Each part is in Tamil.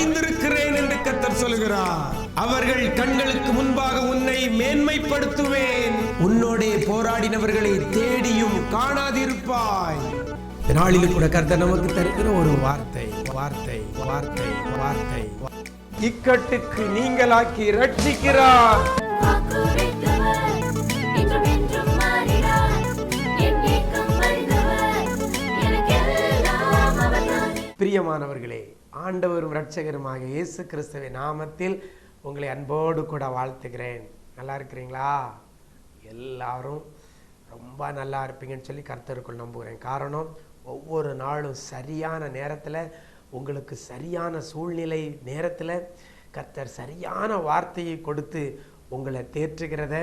வைத்திருக்கிறேன் என்று கர்த்தர் சொல்கிறார். அவர்கள் கண்களுக்கு முன்பாக உன்னை மேன்மைப்படுத்துவேன். உன்னோடே போராடினவர்களை தேடியும் காணாதிருப்பாய். நாளில் கூட கர்த்தர் நமக்கு தருகிற ஒரு வார்த்தை வார்த்தை வார்த்தை வார்த்தை இக்கட்டுக்கு நீங்களாக்கி ரட்சிக்கிறார். பிரியமானவர்களே, ஆண்டவரும் இரட்சகருமாக இயேசு கிறிஸ்துவின் நாமத்தில் உங்களை அன்போடு கூட வாழ்த்துகிறேன். நல்லா இருக்கிறீங்களா? எல்லாரும் ரொம்ப நல்லா இருப்பீங்கன்னு சொல்லி கர்த்தருக்குள் நம்புகிறேன். காரணம், ஒவ்வொரு நாளும் சரியான நேரத்தில், உங்களுக்கு சரியான சூழ்நிலை நேரத்தில் கர்த்தர் சரியான வார்த்தையை கொடுத்து உங்களை தேற்றுகிறத,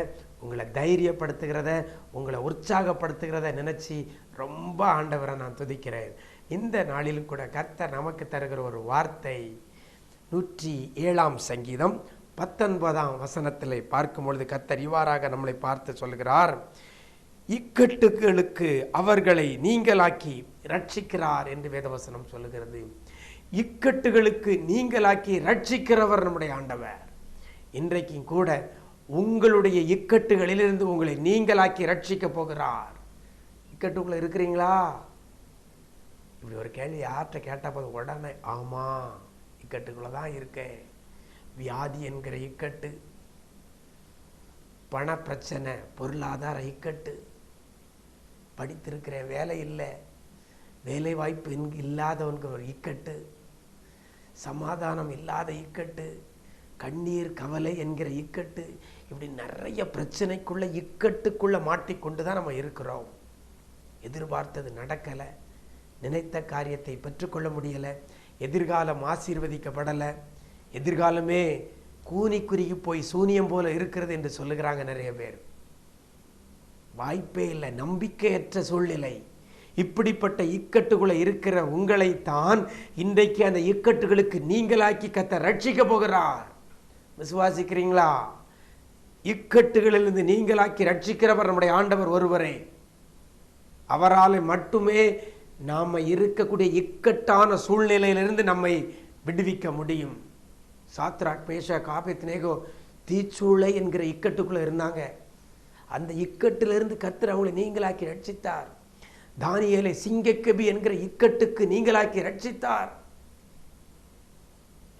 உங்களை தைரியப்படுத்துகிறத, உங்களை உற்சாகப்படுத்துகிறத நினச்சி ரொம்ப ஆண்டவரை நான் துதிக்கிறேன். இந்த நாளிலும் கூட கர்த்தர் நமக்கு தருகிற ஒரு வார்த்தை 107ஆம் சங்கீதம் 19ஆம் வசனத்தில் பார்க்கும் பொழுது கர்த்தர் இவ்வாறாக நம்மளை பார்த்து சொல்கிறார். இக்கட்டுகளுக்கு அவர்களை நீங்களாக்கி ரட்சிக்கிறார் என்று வேதவசனம் சொல்லுகிறது. இக்கட்டுகளுக்கு நீங்களாக்கி ரட்சிக்கிறவர் நம்முடைய ஆண்டவர். இன்றைக்கும் கூட உங்களுடைய இக்கட்டுகளிலிருந்து உங்களை நீங்களாக்கி ரட்சிக்க போகிறார். இக்கட்டுக்குள்ள இருக்கிறீங்களா? இப்படி ஒரு கேள்வி யார்கிட்ட கேட்டால் போதும் உடனே ஆமா இக்கட்டுக்குள்ள தான் இருக்கேன். வியாதி என்கிற இக்கட்டு, பண பிரச்சனை, பொருளாதார இக்கட்டு, படித்திருக்கிறேன் வேலை இல்லை, வேலை வாய்ப்பு இல்லாதவனுக்கு ஒரு இக்கட்டு, சமாதானம் இல்லாத இக்கட்டு, கண்ணீர் கவலை என்கிற இக்கட்டு, இப்படி நிறைய பிரச்சனைக்குள்ள இக்கட்டுக்குள்ள மாட்டிக்கொண்டு தான் நம்ம இருக்கிறோம். எதிர்பார்த்தது நடக்கலை, நினைத்த காரியத்தை பெற்றுக்கொள்ள முடியலை, எதிர்காலம் ஆசீர்வதிக்கப்படலை, எதிர்காலமே கூனி குறுகி போய் சூனியம் போல இருக்கிறது என்று சொல்லுகிறாங்க நிறைய பேர். வாய்ப்பே இல்லை, நம்பிக்கையற்ற சூழ்நிலை. இப்படிப்பட்ட இக்கட்டுக்குள்ள இருக்கிற உங்களை தான் இன்றைக்கு அந்த இக்கட்டுகளுக்கு நீங்களாக்கி கர்த்தர் ரட்சிக்க போகிறார். விசுவாசிக்கிறீங்களா? இக்கட்டுகளிலிருந்து நீங்களாக்கி ரட்சிக்கிறவர் நம்முடைய ஆண்டவர் ஒருவரே. அவரால் மட்டுமே நாம் இருக்கக்கூடிய இக்கட்டான சூழ்நிலையிலிருந்து நம்மை விடுவிக்க முடியும். சாத்ராக், மேஷாக், ஆபேத்நேகோ தீச்சூளை என்கிற இக்கட்டுக்குள்ள இருந்தாங்க. அந்த இக்கட்டிலிருந்து கர்த்தர் அவங்களை நீங்களாக்கி ரட்சித்தார். தானியேலை சிங்கக்கெபி என்கிற இக்கட்டுக்கு நீங்களாக்கி ரட்சித்தார்.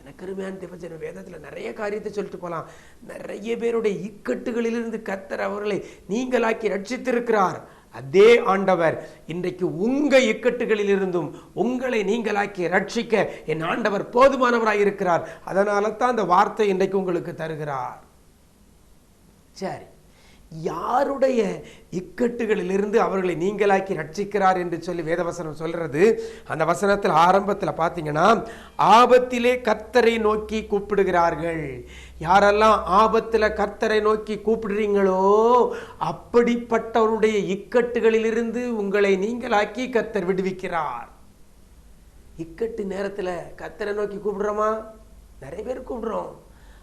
எனக்கு அருமையான தேவஜன, வேதத்தில் நிறைய காரியத்தை சொல்லிட்டு போகலாம். நிறைய பேருடைய இக்கட்டுகளிலிருந்து கர்த்தர் அவர்களை நீங்களாக்கி ரட்சித்திருக்கிறார். அதே ஆண்டவர் இன்றைக்கு உங்க இக்கட்டுகளில் இருந்தும் உங்களை நீங்களாக்கி ரட்சிக்க என் ஆண்டவர் போதுமானவராய் இருக்கிறார். அதனால தான் அந்த வார்த்தை இன்றைக்கு உங்களுக்கு தருகிறார். சரி, யாருடைய இக்கட்டுகளிலிருந்து அவர்களை நீங்களாக்கி ரட்சிக்கிறார் என்று சொல்லி வேதவசனம் சொல்றது. அந்த வசனத்தில் ஆரம்பத்தில் பார்த்தீங்கன்னா, ஆபத்திலே கர்த்தரை நோக்கி கூப்பிடுகிறார்கள். யாரெல்லாம் ஆபத்தில் கர்த்தரை நோக்கி கூப்பிடுறீங்களோ அப்படிப்பட்டவருடைய இக்கட்டுகளிலிருந்து உங்களை நீங்களாக்கி கர்த்தர் விடுவிக்கிறார். இக்கட்டு நேரத்தில் கர்த்தரை நோக்கி கூப்பிடுறோமா? நிறைய பேர் கூப்பிடுறோம்.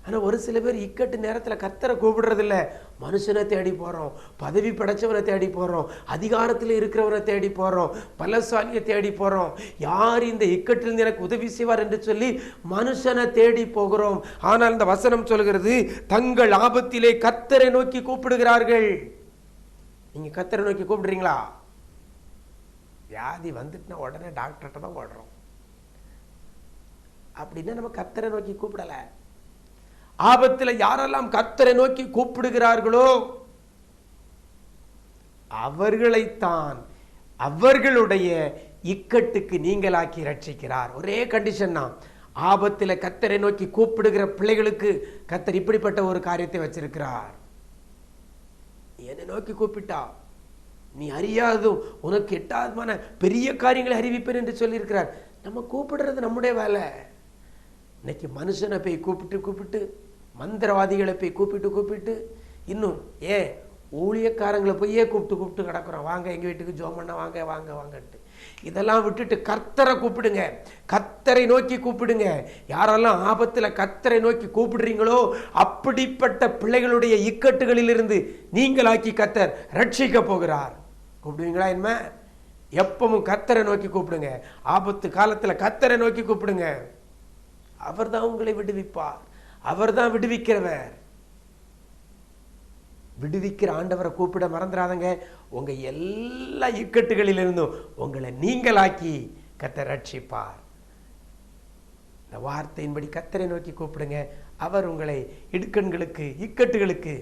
ஆனால் ஒரு சில பேர் இக்கட்டு நேரத்தில் கர்த்தரை கூப்பிடுறதில்ல. மனுஷனை தேடி போகிறோம், பதவி படைச்சவனை தேடி போகிறோம், அதிகாரத்தில் இருக்கிறவனை தேடி போகிறோம், பலசாலியை தேடி போகிறோம். யார் இந்த இக்கட்டிலிருந்து எனக்கு உதவி செய்வார் என்று சொல்லி மனுஷனை தேடி போகிறோம். ஆனால் இந்த வசனம் சொல்கிறது, தங்கள் ஆபத்திலே கர்த்தரை நோக்கி கூப்பிடுகிறார்கள். நீங்கள் கர்த்தரை நோக்கி கூப்பிடுறீங்களா? வியாதி வந்துட்டுனா உடனே டாக்டர்கிட்ட தான் ஓடுறோம். அப்படின்னா நம்ம கர்த்தரை நோக்கி கூப்பிடலை. ஆபத்தில் யாரெல்லாம் கர்த்தரை நோக்கி கூப்பிடுகிறார்களோ அவர்களைத்தான் அவர்களுடைய இக்கட்டுக்கு நீங்களாக்கி ரட்சிக்கிறார். ஒரே கண்டிஷன் தான், ஆபத்தில் கர்த்தரை நோக்கி கூப்பிடுகிற பிள்ளைகளுக்கு கர்த்தர் இப்படிப்பட்ட ஒரு காரியத்தை வச்சிருக்கிறார். என்னை நோக்கி கூப்பிட்டா நீ அறியாதும் உனக்கு எட்டாதமான பெரிய காரியங்களை அறிவிப்பேன் என்று சொல்லியிருக்கிறார். நம்ம கூப்பிடுறது நம்முடைய வேலை. இன்னைக்கு மனுஷனை போய் கூப்பிட்டு, மந்திரவாதிகளை போய் கூப்பிட்டு, இன்னும் ஊழியக்காரங்களை போயே கூப்பிட்டு கிடக்குறோம். வாங்க எங்கள் வீட்டுக்கு ஜோம் பண்ண, வாங்க வாங்க வாங்கன்ட்டு. இதெல்லாம் விட்டுட்டு கர்த்தரை கூப்பிடுங்க, கர்த்தரை நோக்கி கூப்பிடுங்க. யாரெல்லாம் ஆபத்தில் கர்த்தரை நோக்கி கூப்பிடுறீங்களோ அப்படிப்பட்ட பிள்ளைகளுடைய இக்கட்டுகளிலிருந்து நீங்களாக்கி கர்த்தர் ரட்சிக்க போகிறார். கூப்பிடுவீங்களா? என்ன, எப்பவும் கர்த்தரை நோக்கி கூப்பிடுங்க. ஆபத்து காலத்தில் கர்த்தரை நோக்கி கூப்பிடுங்க. அவர் தான் உங்களை விடுவிப்பார். அவர் தான் விடுவிக்கிறவர். விடுவிக்கிற ஆண்டவரை கூப்பிட மறந்துடாதங்க. உங்க எல்லா இக்கட்டுகளிலிருந்தும் உங்களை நீங்களாக்கி கர்த்தர் ரட்சிப்பார். இந்த வார்த்தையின்படி கர்த்தரை நோக்கி கூப்பிடுங்க. அவர் உங்களை இடுக்கண்களுக்கு, இக்கட்டுகளுக்கு,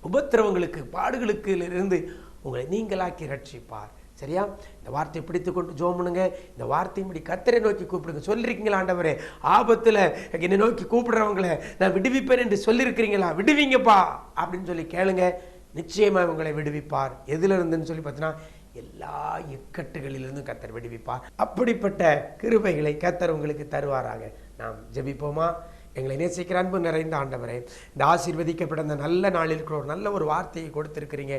உபத்திரவங்களுக்கு, பாடுகளுக்கு இருந்து உங்களை நீங்களாக்கி ரட்சிப்பார். சரியா? இந்த வார்த்தையை பிடித்து கொண்டு ஜெபம் பண்ணுங்க. இந்த வார்த்தையின்படி கர்த்தரை நோக்கி கூப்பிடுங்க. சொல்லிருக்கீங்களா, ஆண்டவரே ஆபத்துல என்னை நோக்கி கூப்பிடுறவங்களை நான் விடுவிப்பேன் என்று சொல்லியிருக்கிறீங்களா? விடுவீங்கப்பா அப்படின்னு சொல்லி கேளுங்க. நிச்சயமா உங்களை விடுவிப்பார். எதுல இருந்துன்னு சொல்லி பார்த்தீங்கன்னா எல்லா இக்கட்டுகளிலிருந்தும் கர்த்தர் விடுவிப்பார். அப்படிப்பட்ட கிருபைகளை கர்த்தர் உங்களுக்கு தருவாராக. நாம் ஜெபிப்போமா? எங்களை நேசிக்கிற அன்பு நிறைந்த ஆண்டவரே, இந்த ஆசீர்வதிக்கப்பட்ட அந்த நல்ல நாளில் இருக்கிற ஒரு நல்ல ஒரு வார்த்தையை கொடுத்திருக்கிறீங்க.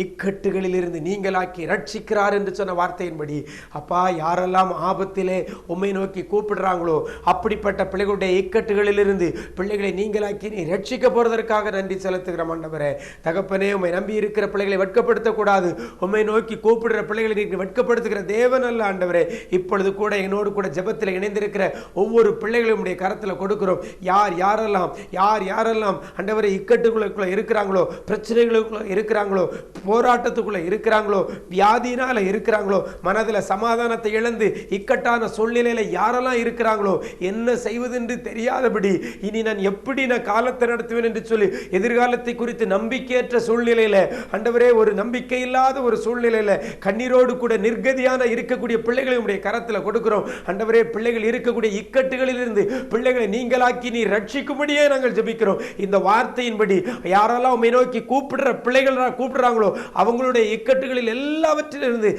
இக்கட்டுகளிலிருந்து நீங்களாக்கி ரட்சிக்கிறார் என்று சொன்ன வார்த்தையின்படி அப்பா, யாரெல்லாம் ஆபத்திலே உம்மை நோக்கி கூப்பிடுறாங்களோ அப்படிப்பட்ட பிள்ளைகளுடைய இக்கட்டுகளிலிருந்து பிள்ளைகளை நீங்களாக்கி நீ ரட்சிக்க போறதற்காக நன்றி செலுத்துகிறோம் ஆண்டவரே. தகப்பனே, உம்மை நம்பி இருக்கிற பிள்ளைகளை வெட்கப்படுத்தக்கூடாது. உம்மை நோக்கி கூப்பிடுற பிள்ளைகளை நீங்க வெட்கப்படுத்துகிற தேவன் அல்ல ஆண்டவரே. இப்பொழுது கூட என்னோடு கூட ஜெபத்தில் இணைந்திருக்கிற ஒவ்வொரு பிள்ளைகளையும் உடைய கரத்தில் கொடுக்கிறோம். யாரெல்லாம் ஆண்டவரே இக்கட்டுகளுக்குள்ள இருக்கிறாங்களோ, பிரச்சனைகளுக்குள்ள இருக்கிறாங்களோ, போராட்டத்துக்குள்ள இருக்கிறாங்களோ, வியாதியினால இருக்கிறாங்களோ, மனதில் சமாதானத்தை இழந்து இக்கட்டான சூழ்நிலையில யாரெல்லாம் இருக்கிறாங்களோ, என்ன செய்வதென்று தெரியாதபடி இனி நான் எப்படி நான் காலத்தை நடத்துவேன் என்று சொல்லி எதிர்காலத்தை குறித்து நம்பிக்கையற்ற சூழ்நிலையில ஆண்டவரே, ஒரு நம்பிக்கை இல்லாத ஒரு சூழ்நிலையில கண்ணீரோடு கூட நிர்கதியான இருக்கக்கூடிய பிள்ளைகளை உடைய கரத்தில் கொடுக்கிறோம் ஆண்டவரே. பிள்ளைகள் இருக்கக்கூடிய இக்கட்டுகளில் இருந்து பிள்ளைகளை நீங்களாக்கி நீ ரட்சிக்கும்படியே நாங்கள் ஜெபிக்கிறோம். இந்த வார்த்தையின்படி யாரெல்லாம் உம்மை நோக்கி கூப்பிடுறாங்களோ அவங்களுடைய இக்கட்டுகளில் எல்லாவற்றிலிருந்து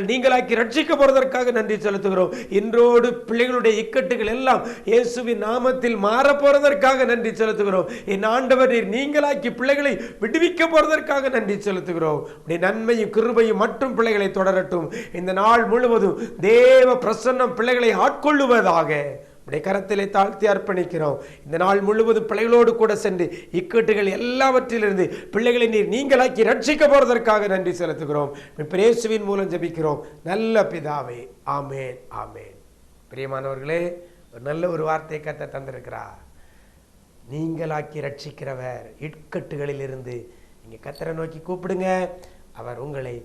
நீங்களாக்கி ரட்சிக்க போறதற்காக நன்றி செலுத்துகிறோம். இன்றோடு பிள்ளைகளுடைய இக்கட்டுகள் எல்லாம் இயேசுவின் நாமத்தில் மாற போறதற்காக நன்றி செலுத்துகிறோம். என் ஆண்டவர் நீங்களாக்கி பிள்ளைகளை விடுவிக்க போறதற்காக நன்றி செலுத்துகிறோம். நன்மையும் கிருபையும் மற்றும் பிள்ளைகளை தொடரட்டும். இந்த நாள் முழுவதும் தேவ பிரசன்னம் பிள்ளைகளை ஆட்கொள்ளுவதாக கரத்திலே தாழ்த்தி அர்ப்பணிக்கிறோம். இந்த நாள் முழுவதும் பிள்ளைகளோடு கூட சென்று இக்கட்டுகள் எல்லாவற்றிலிருந்து பிள்ளைகளை நீங்களாக்கி ரட்சிக்க போறதற்காக நன்றி செலுத்துகிறோம். இயேசுவின் மூலம் ஜெபிக்கிறோம் நல்ல பிதாவே, ஆமேன், ஆமேன். பிரியமானவர்களே, ஒரு நல்ல ஒரு வார்த்தையை கர்த்தர் தந்திருக்கிறார். நீங்களாக்கி ரட்சிக்கிறவர். இக்கட்டுகளில் இருந்து நீங்க கர்த்தரை நோக்கி கூப்பிடுங்க. அவர் உங்களை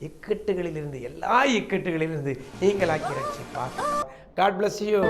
இக்கட்டுகளிலிருந்து, எல்லா இக்கட்டுகளிலிருந்து நீங்களாக்கி ரட்சிப்பார். God bless you.